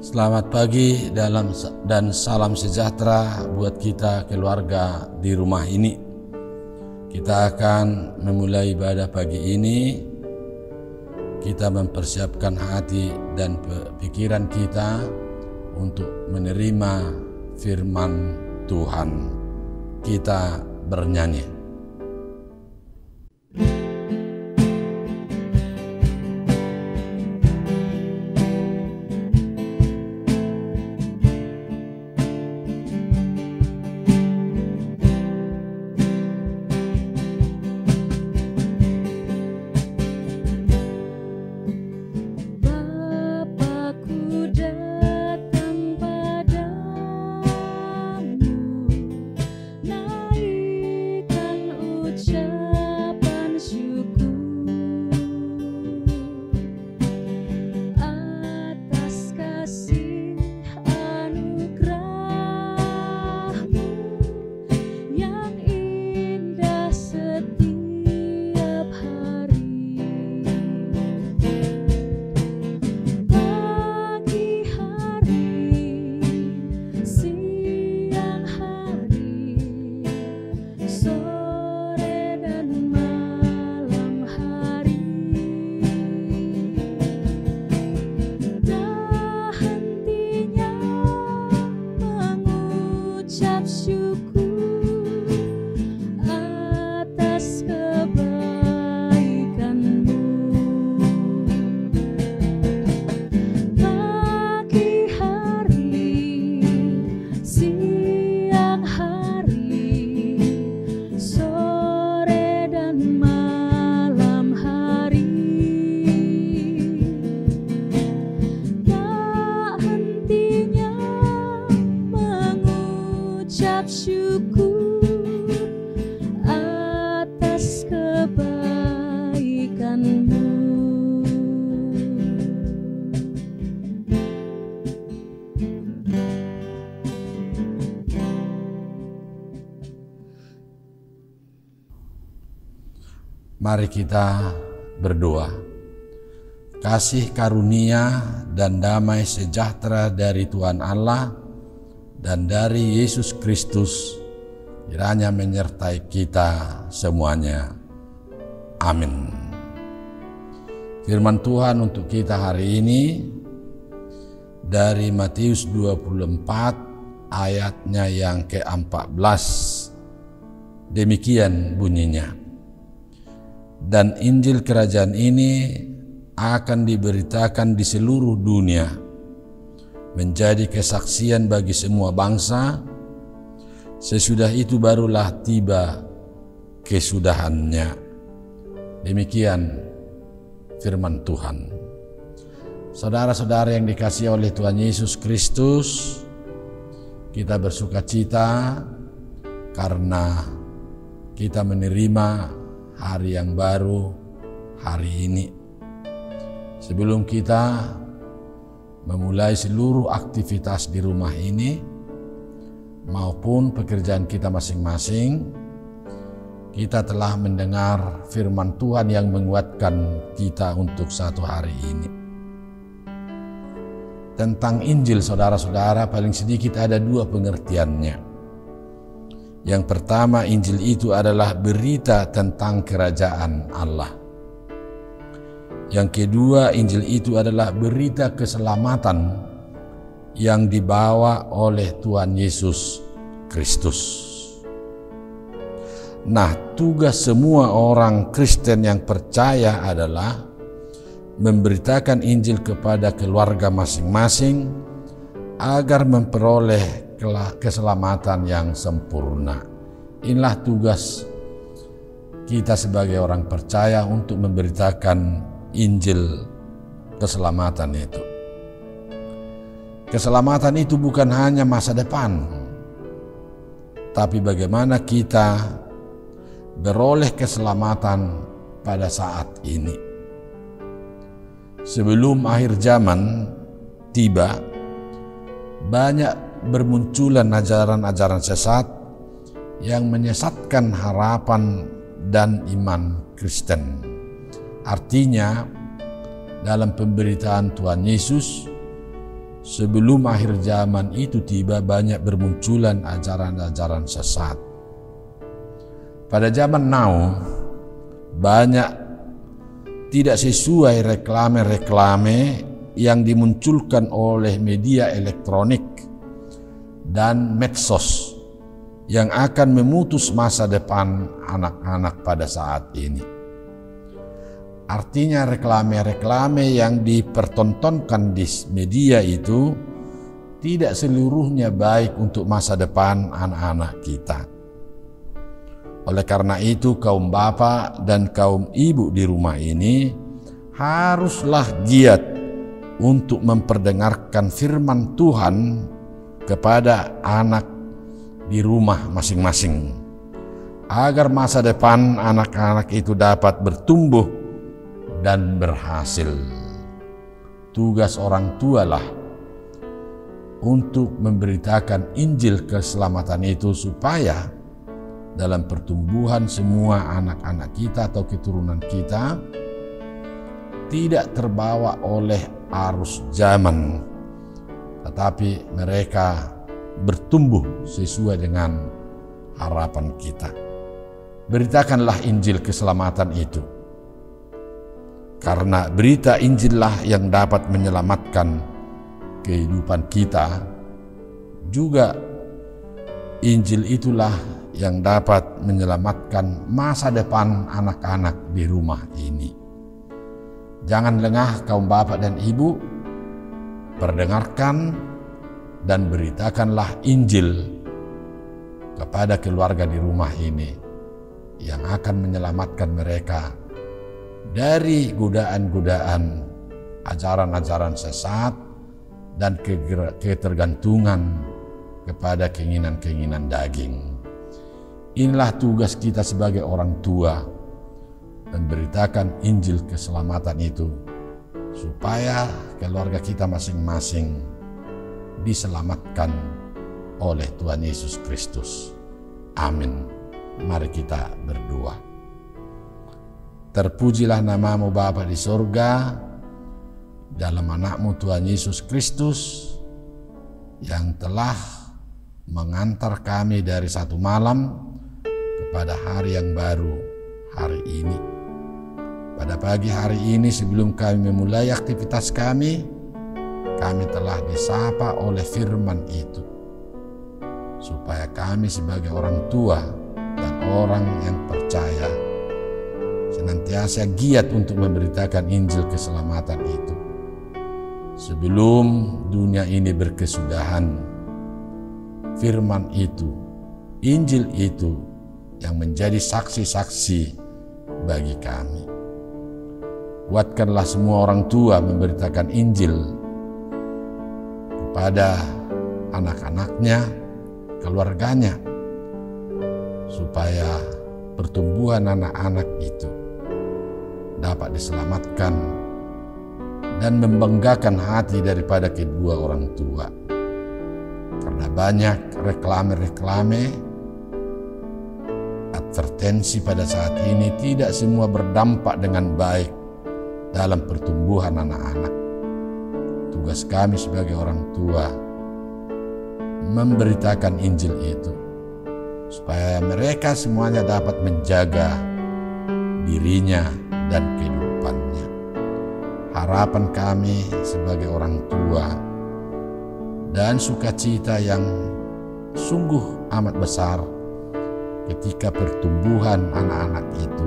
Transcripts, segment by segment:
Selamat pagi dan salam sejahtera buat kita keluarga di rumah ini. Kita akan memulai ibadah pagi ini. Kita mempersiapkan hati dan pikiran kita untuk menerima firman Tuhan. Kita bernyanyi. Mari kita berdoa. Kasih karunia dan damai sejahtera dari Tuhan Allah dan dari Yesus Kristus kiranya menyertai kita semuanya. Amin. Firman Tuhan untuk kita hari ini dari Matius 24 ayatnya yang ke-14. Demikian bunyinya. Dan Injil kerajaan ini akan diberitakan di seluruh dunia, menjadi kesaksian bagi semua bangsa. Sesudah itu barulah tiba kesudahannya. Demikian firman Tuhan. Saudara-saudara yang dikasihi oleh Tuhan Yesus Kristus, kita bersukacita karena kita menerima hari yang baru hari ini. Sebelum kita memulai seluruh aktivitas di rumah ini maupun pekerjaan kita masing-masing, kita telah mendengar firman Tuhan yang menguatkan kita untuk satu hari ini. Tentang Injil, saudara-saudara, paling sedikit ada dua pengertiannya. Yang pertama, Injil itu adalah berita tentang kerajaan Allah. Yang kedua, Injil itu adalah berita keselamatan yang dibawa oleh Tuhan Yesus Kristus. Nah, tugas semua orang Kristen yang percaya adalah memberitakan Injil kepada keluarga masing-masing agar memperoleh keselamatan yang sempurna. Inilah tugas kita sebagai orang percaya untuk memberitakan Injil keselamatan itu. Keselamatan itu bukan hanya masa depan, tapi bagaimana kita beroleh keselamatan pada saat ini. Sebelum akhir zaman tiba, banyak bermunculan ajaran-ajaran sesat yang menyesatkan harapan dan iman Kristen. Artinya, dalam pemberitaan Tuhan Yesus, sebelum akhir zaman itu tiba, banyak bermunculan ajaran-ajaran sesat. Pada zaman now, banyak tidak sesuai reklame-reklame yang dimunculkan oleh media elektronik dan medsos yang akan memutus masa depan anak-anak pada saat ini. Artinya reklame-reklame yang dipertontonkan di media itu tidak seluruhnya baik untuk masa depan anak-anak kita. Oleh karena itu, kaum bapak dan kaum ibu di rumah ini haruslah giat untuk memperdengarkan firman Tuhan kepada anak di rumah masing-masing, agar masa depan anak-anak itu dapat bertumbuh dan berhasil. Tugas orang tualah untuk memberitakan Injil keselamatan itu supaya dalam pertumbuhan semua anak-anak kita atau keturunan kita tidak terbawa oleh arus zaman, tetapi mereka bertumbuh sesuai dengan harapan kita. Beritakanlah Injil keselamatan itu, karena berita Injillah yang dapat menyelamatkan kehidupan kita. Juga Injil itulah yang dapat menyelamatkan masa depan anak-anak di rumah ini. Jangan lengah kaum bapak dan ibu, perdengarkan dan beritakanlah Injil kepada keluarga di rumah ini yang akan menyelamatkan mereka dari godaan-godaan ajaran-ajaran sesat dan ketergantungan kepada keinginan-keinginan daging. Inilah tugas kita sebagai orang tua, memberitakan Injil keselamatan itu supaya keluarga kita masing-masing diselamatkan oleh Tuhan Yesus Kristus. Amin. Mari kita berdoa. Terpujilah nama-Mu Bapa di sorga, dalam anak-Mu Tuhan Yesus Kristus yang telah mengantar kami dari satu malam kepada hari yang baru, hari ini. Pada pagi hari ini sebelum kami memulai aktivitas kami telah disapa oleh firman itu, supaya kami sebagai orang tua dan orang yang percaya senantiasa giat untuk memberitakan Injil keselamatan itu. Sebelum dunia ini berkesudahan, firman itu, Injil itu yang menjadi saksi-saksi bagi kami. Kuatkanlah semua orang tua memberitakan Injil kepada anak-anaknya, keluarganya, supaya pertumbuhan anak-anak itu dapat diselamatkan dan membanggakan hati daripada kedua orang tua. Karena banyak reklame-reklame, advertensi pada saat ini tidak semua berdampak dengan baik dalam pertumbuhan anak-anak. Tugas kami sebagai orang tua memberitakan Injil itu supaya mereka semuanya dapat menjaga dirinya dan kehidupannya. Harapan kami sebagai orang tua dan sukacita yang sungguh amat besar ketika pertumbuhan anak-anak itu,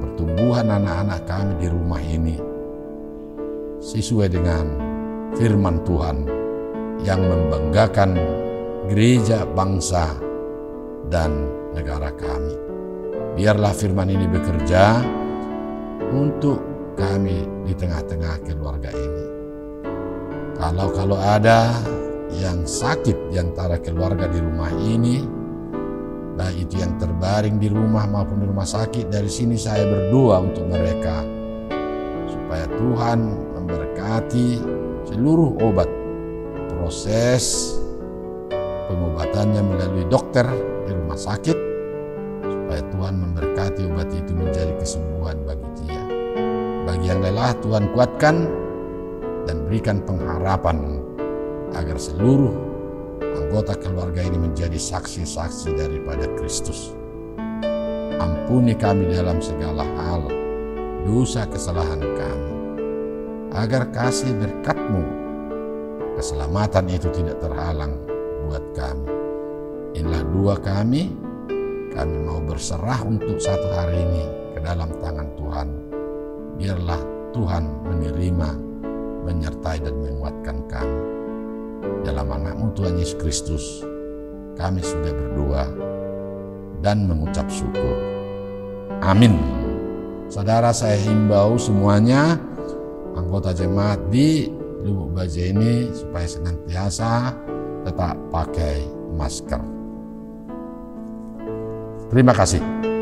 pertumbuhan anak-anak kami di rumah ini sesuai dengan firman Tuhan yang membanggakan gereja, bangsa, dan negara kami. Biarlah firman ini bekerja untuk kami di tengah-tengah keluarga ini. Kalau ada yang sakit di antara keluarga di rumah ini, baik itu yang terbaring di rumah maupun di rumah sakit, dari sini saya berdoa untuk mereka supaya Tuhan memberkati seluruh obat, proses pengobatannya melalui dokter di rumah sakit, supaya Tuhan memberkati obat itu menjadi kesembuhan bagi dia. Bagi yang lelah, Tuhan kuatkan, dan berikan pengharapan agar seluruh anggota keluarga ini menjadi saksi-saksi daripada Kristus. Ampuni kami dalam segala hal, dosa kesalahan kami, agar kasih berkat-Mu, keselamatan itu tidak terhalang buat kami. Inilah doa kami mau berserah untuk satu hari ini ke dalam tangan Tuhan. Biarlah Tuhan menerima, menyertai dan menguatkan kami. Dalam anak-Mu Tuhan Yesus Kristus, kami sudah berdoa dan mengucap syukur. Amin. Saudara, saya himbau semuanya anggota jemaat di Lubuk Baja ini supaya senantiasa tetap pakai masker. Terima kasih.